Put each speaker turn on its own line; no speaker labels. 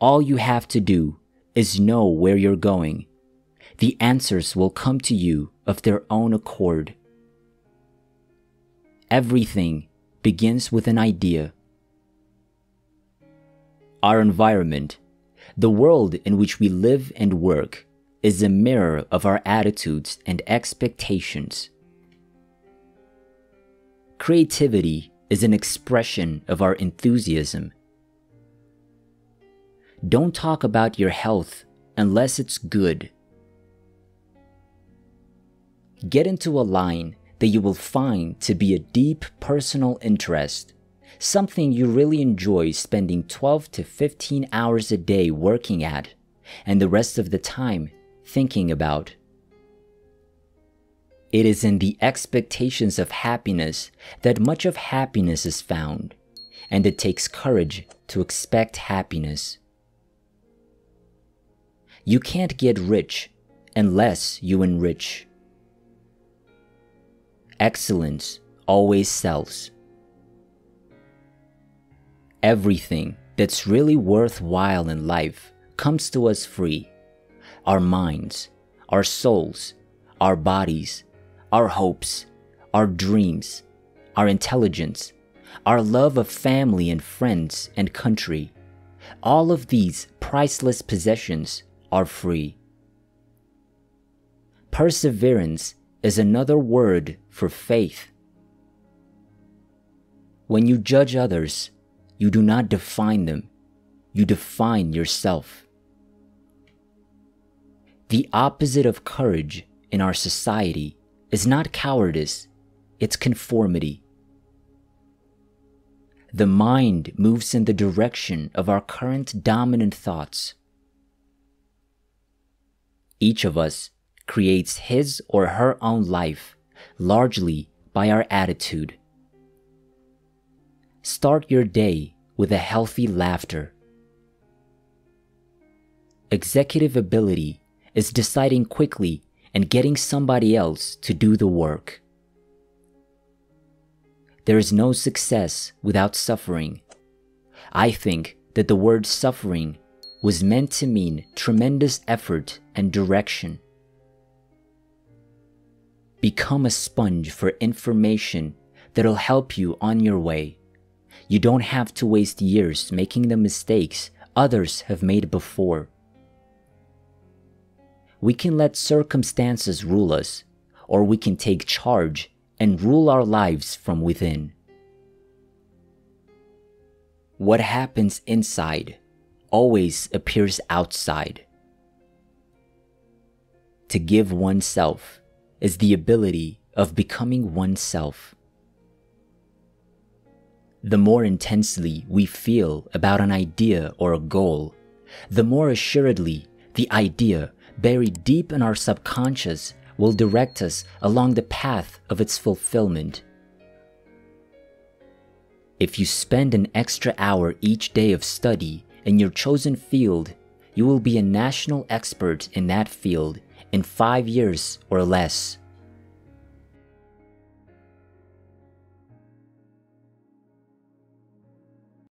All you have to do is know where you're going. The answers will come to you of their own accord. Everything begins with an idea. Our environment, the world in which we live and work, is a mirror of our attitudes and expectations. Creativity is an expression of our enthusiasm. Don't talk about your health unless it's good. Get into a line that you will find to be a deep personal interest, something you really enjoy spending 12 to 15 hours a day working at, and the rest of the time thinking about. It is in the expectations of happiness that much of happiness is found, and it takes courage to expect happiness. You can't get rich unless you enrich. Excellence always sells. Everything that's really worthwhile in life comes to us free. Our minds, our souls, our bodies, our hopes, our dreams, our intelligence, our love of family and friends and country. All of these priceless possessions are free. Perseverance is another word for faith. When you judge others, you do not define them, you define yourself. The opposite of courage in our society is not cowardice, it's conformity. The mind moves in the direction of our current dominant thoughts. Each of us creates his or her own life largely by our attitude. Start your day with a healthy laughter. Executive ability is deciding quickly and getting somebody else to do the work. There is no success without suffering. I think that the word suffering was meant to mean tremendous effort and direction. Become a sponge for information that'll help you on your way. You don't have to waste years making the mistakes others have made before. We can let circumstances rule us, or we can take charge and rule our lives from within. What happens inside always appears outside. To give oneself is the ability of becoming oneself. The more intensely we feel about an idea or a goal, the more assuredly the idea buried deep in our subconscious will direct us along the path of its fulfillment. If you spend an extra hour each day of study in your chosen field, you will be a national expert in that field in 5 years or less.